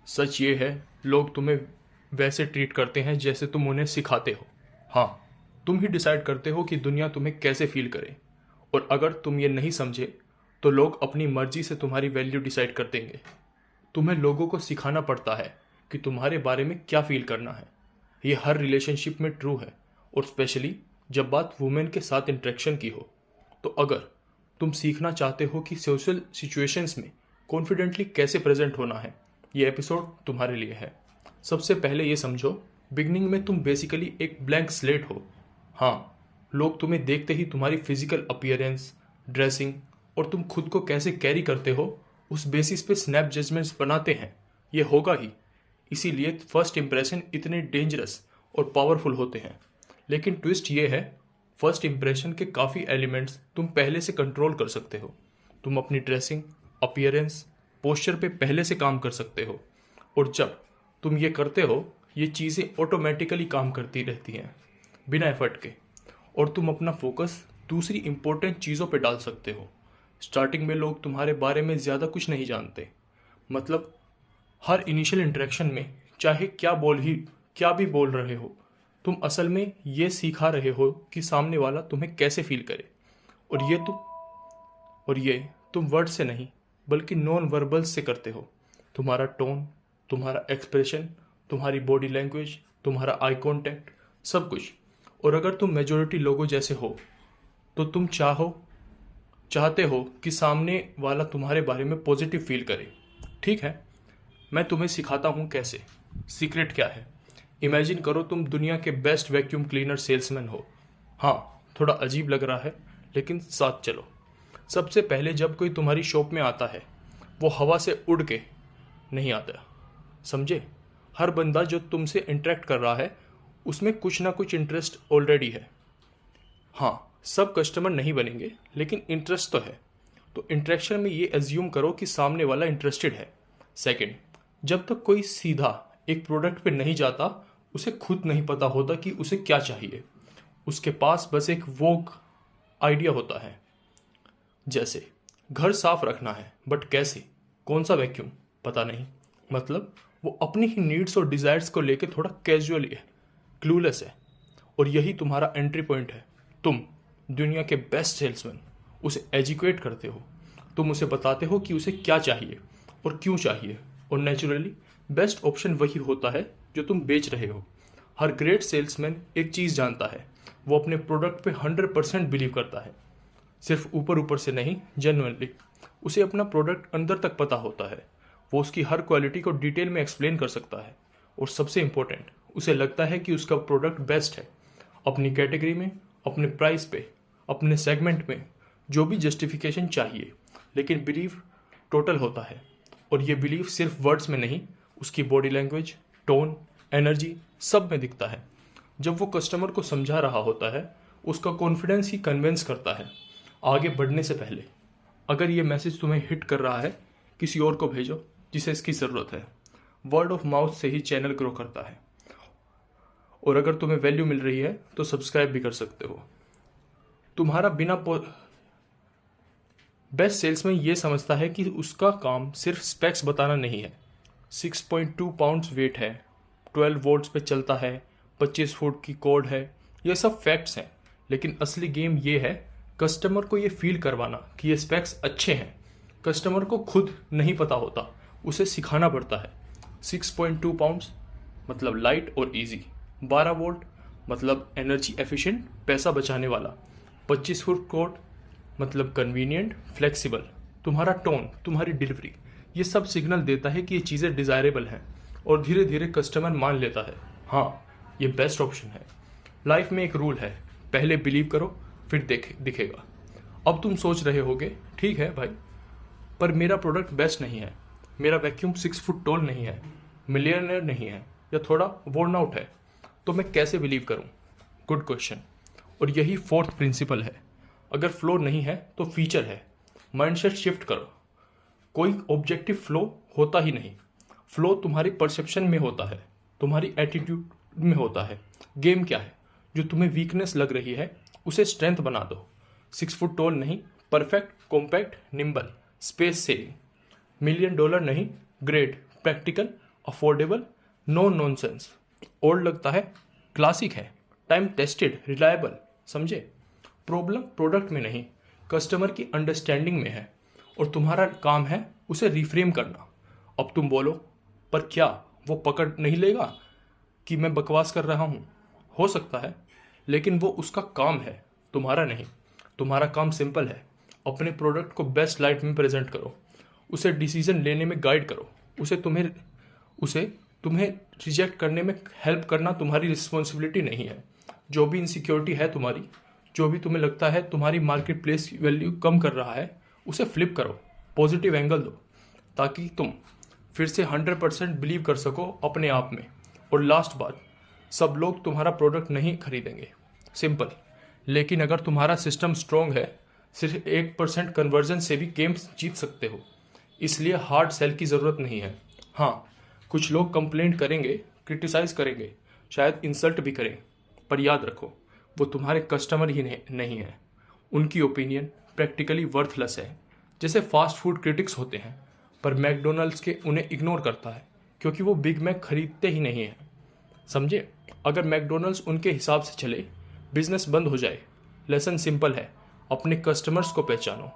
सच ये है, लोग तुम्हें वैसे ट्रीट करते हैं जैसे तुम उन्हें सिखाते हो। हाँ, तुम ही डिसाइड करते हो कि दुनिया तुम्हें कैसे फील करे। और अगर तुम ये नहीं समझे तो लोग अपनी मर्जी से तुम्हारी वैल्यू डिसाइड कर देंगे। तुम्हें लोगों को सिखाना पड़ता है कि तुम्हारे बारे में क्या फील करना है। ये हर रिलेशनशिप में ट्रू है, और स्पेशली जब बात वुमेन के साथ इंटरेक्शन की हो। तो अगर तुम सीखना चाहते हो कि सोशल सिचुएशंस में कॉन्फिडेंटली कैसे प्रेजेंट होना है, ये एपिसोड तुम्हारे लिए है। सबसे पहले ये समझो, बिगनिंग में तुम बेसिकली एक ब्लैंक स्लेट हो। हाँ, लोग तुम्हें देखते ही तुम्हारी फिजिकल अपीयरेंस, ड्रेसिंग और तुम खुद को कैसे कैरी करते हो उस बेसिस पे स्नैप जजमेंट्स बनाते हैं। ये होगा ही, इसीलिए फर्स्ट इंप्रेशन इतने डेंजरस और पावरफुल होते हैं। लेकिन ट्विस्ट ये है, फर्स्ट इंप्रेशन के काफ़ी एलिमेंट्स तुम पहले से कंट्रोल कर सकते हो। तुम अपनी ड्रेसिंग, अपीयरेंस, पोस्चर पे पहले से काम कर सकते हो। और जब तुम ये करते हो, ये चीज़ें ऑटोमेटिकली काम करती रहती हैं बिना एफर्ट के। और तुम अपना फोकस दूसरी इंपॉर्टेंट चीज़ों पे डाल सकते हो। स्टार्टिंग में लोग तुम्हारे बारे में ज़्यादा कुछ नहीं जानते। मतलब हर इनिशियल इंटरेक्शन में चाहे क्या भी बोल रहे हो, तुम असल में ये सिखा रहे हो कि सामने वाला तुम्हें कैसे फील करे। और ये तुम वर्ड से नहीं बल्कि नॉन वर्बल्स से करते हो। तुम्हारा टोन, तुम्हारा एक्सप्रेशन, तुम्हारी बॉडी लैंग्वेज, तुम्हारा आई कांटेक्ट, सब कुछ। और अगर तुम मेजोरिटी लोगों जैसे हो तो तुम चाहते हो कि सामने वाला तुम्हारे बारे में पॉजिटिव फील करे। ठीक है, मैं तुम्हें सिखाता हूँ कैसे। सीक्रेट क्या है? इमेजिन करो तुम दुनिया के बेस्ट वैक्यूम क्लीनर सेल्समैन हो। हाँ, थोड़ा अजीब लग रहा है, लेकिन साथ चलो। सबसे पहले जब कोई तुम्हारी शॉप में आता है, वो हवा से उड़ के नहीं आता, समझे? हर बंदा जो तुमसे इंटरेक्ट कर रहा है उसमें कुछ ना कुछ इंटरेस्ट ऑलरेडी है। हाँ, सब कस्टमर नहीं बनेंगे, लेकिन इंटरेस्ट तो है। तो इंटरेक्शन में ये एज्यूम करो कि सामने वाला इंटरेस्टेड है। सेकंड, जब तक कोई सीधा एक प्रोडक्ट पे नहीं जाता, उसे खुद नहीं पता होता कि उसे क्या चाहिए। उसके पास बस एक वोग आइडिया होता है, जैसे घर साफ रखना है, बट कैसे, कौन सा वैक्यूम, पता नहीं। मतलब वो अपनी ही नीड्स और डिजायर्स को लेके थोड़ा कैजुअल है, क्लूलेस है। और यही तुम्हारा एंट्री पॉइंट है। तुम दुनिया के बेस्ट सेल्समैन उसे एजुकेट करते हो। तुम उसे बताते हो कि उसे क्या चाहिए और क्यों चाहिए। और नेचुरली बेस्ट ऑप्शन वही होता है जो तुम बेच रहे हो। हर ग्रेट सेल्समैन एक चीज़ जानता है, वो अपने प्रोडक्ट पे 100% बिलीव करता है। सिर्फ ऊपर ऊपर से नहीं, जेन्युइनली। उसे अपना प्रोडक्ट अंदर तक पता होता है। वो उसकी हर क्वालिटी को डिटेल में एक्सप्लेन कर सकता है। और सबसे इंपॉर्टेंट, उसे लगता है कि उसका प्रोडक्ट बेस्ट है अपनी कैटेगरी में, अपने प्राइस पे, अपने सेगमेंट में, जो भी जस्टिफिकेशन चाहिए। लेकिन बिलीव टोटल होता है। और ये बिलीव सिर्फ वर्ड्स में नहीं, उसकी बॉडी लैंग्वेज, टोन, एनर्जी, सब में दिखता है। जब वो कस्टमर को समझा रहा होता है, उसका कॉन्फिडेंस ही कन्विंस करता है आगे बढ़ने से पहले। अगर ये मैसेज तुम्हें हिट कर रहा है, किसी और को भेजो जिसे इसकी ज़रूरत है। वर्ड ऑफ माउथ से ही चैनल ग्रो करता है। और अगर तुम्हें वैल्यू मिल रही है तो सब्सक्राइब भी कर सकते हो। तुम्हारा बेस्ट सेल्समैन ये समझता है कि उसका काम सिर्फ स्पेक्स बताना नहीं है। 6.2 पाउंड्स वेट है, 12 वोल्ट्स पे चलता है, 25 फुट की कॉर्ड है, ये सब फैक्ट्स हैं। लेकिन असली गेम ये है कस्टमर को ये फील करवाना कि ये स्पेक्स अच्छे हैं। कस्टमर को खुद नहीं पता होता, उसे सिखाना पड़ता है। 6.2 पाउंड्स मतलब लाइट और इजी, 12 वोल्ट मतलब एनर्जी एफिशिएंट, पैसा बचाने वाला, 25 फुट कॉर्ड मतलब कन्वीनियंट, फ्लेक्सिबल। तुम्हारा टोन, तुम्हारी डिलीवरी, ये सब सिग्नल देता है कि ये चीज़ें डिज़ायरेबल हैं। और धीरे धीरे कस्टमर मान लेता है, हाँ, ये बेस्ट ऑप्शन है। लाइफ में एक रूल है, पहले बिलीव करो फिर दिखेगा। अब तुम सोच रहे होगे, ठीक है भाई, पर मेरा प्रोडक्ट बेस्ट नहीं है, मेरा वैक्यूम 6 फुट टॉल नहीं है, मिलियनर नहीं है, या थोड़ा वर्न आउट है, तो मैं कैसे बिलीव करूं? Good question. और यही फोर्थ प्रिंसिपल है। अगर फ्लो नहीं है तो फीचर है। माइंडसेट शिफ्ट करो। कोई ऑब्जेक्टिव फ्लो होता ही नहीं। फ्लो तुम्हारी परसेप्शन में होता है, तुम्हारी एटीट्यूड में होता है। गेम क्या है? जो तुम्हें वीकनेस लग रही है उसे स्ट्रेंथ बना दो। 6 फुट टॉल नहीं, perfect, compact, nimble, space saving. $1 million नहीं, great, practical, affordable, no nonsense. Old लगता है, क्लासिक है, टाइम टेस्टेड, रिलायबल। समझे? प्रॉब्लम प्रोडक्ट में नहीं, कस्टमर की अंडरस्टैंडिंग में है, और तुम्हारा काम है उसे रिफ्रेम करना। अब तुम बोलो, पर क्या वो पकड़ नहीं लेगा कि मैं बकवास कर रहा हूँ? हो सकता है, लेकिन वो उसका काम है, तुम्हारा नहीं। तुम्हारा काम सिंपल है, अपने प्रोडक्ट को बेस्ट लाइट में प्रेजेंट करो, उसे डिसीजन लेने में गाइड करो, उसे तुम्हें रिजेक्ट करने में हेल्प करना तुम्हारी रिस्पॉन्सिबिलिटी नहीं है। जो भी इनसिक्योरिटी है तुम्हारी, जो भी तुम्हें लगता है तुम्हारी मार्केट प्लेस की वैल्यू कम कर रहा है, उसे फ्लिप करो, पॉजिटिव एंगल दो, ताकि तुम फिर से 100% बिलीव कर सको अपने आप में। और लास्ट बात, सब लोग तुम्हारा प्रोडक्ट नहीं खरीदेंगे, सिंपल। लेकिन अगर तुम्हारा सिस्टम स्ट्रॉन्ग है, सिर्फ 1% कन्वर्जन से भी गेम्स जीत सकते हो। इसलिए हार्ड सेल की ज़रूरत नहीं है। हाँ, कुछ लोग कंप्लेंट करेंगे, क्रिटिसाइज करेंगे, शायद इंसल्ट भी करें, पर याद रखो, वो तुम्हारे कस्टमर ही नहीं है। उनकी ओपिनियन प्रैक्टिकली वर्थलेस है। जैसे फास्ट फूड क्रिटिक्स होते हैं, पर मैकडोनल्ड्स के उन्हें इग्नोर करता है क्योंकि वो बिग मैक खरीदते ही नहीं हैं। समझे? अगर मैकडोनल्ड्स उनके हिसाब से चले, बिजनेस बंद हो जाए। लेसन सिंपल है, अपने कस्टमर्स को पहचानो,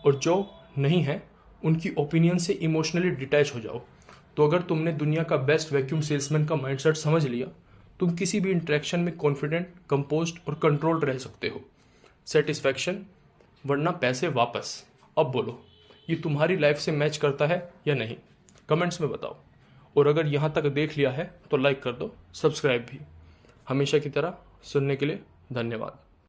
और जो नहीं है उनकी ओपिनियन से इमोशनली डिटैच हो जाओ। तो अगर तुमने दुनिया का बेस्ट वैक्यूम सेल्समैन का माइंडसेट समझ लिया, तुम किसी भी इंटरेक्शन में कॉन्फिडेंट, कंपोज्ड और कंट्रोल्ड रह सकते हो। सेटिस्फैक्शन वरना पैसे वापस। अब बोलो, ये तुम्हारी लाइफ से मैच करता है या नहीं? कमेंट्स में बताओ। और अगर यहाँ तक देख लिया है तो लाइक कर दो, सब्सक्राइब भी। हमेशा की तरह सुनने के लिए धन्यवाद।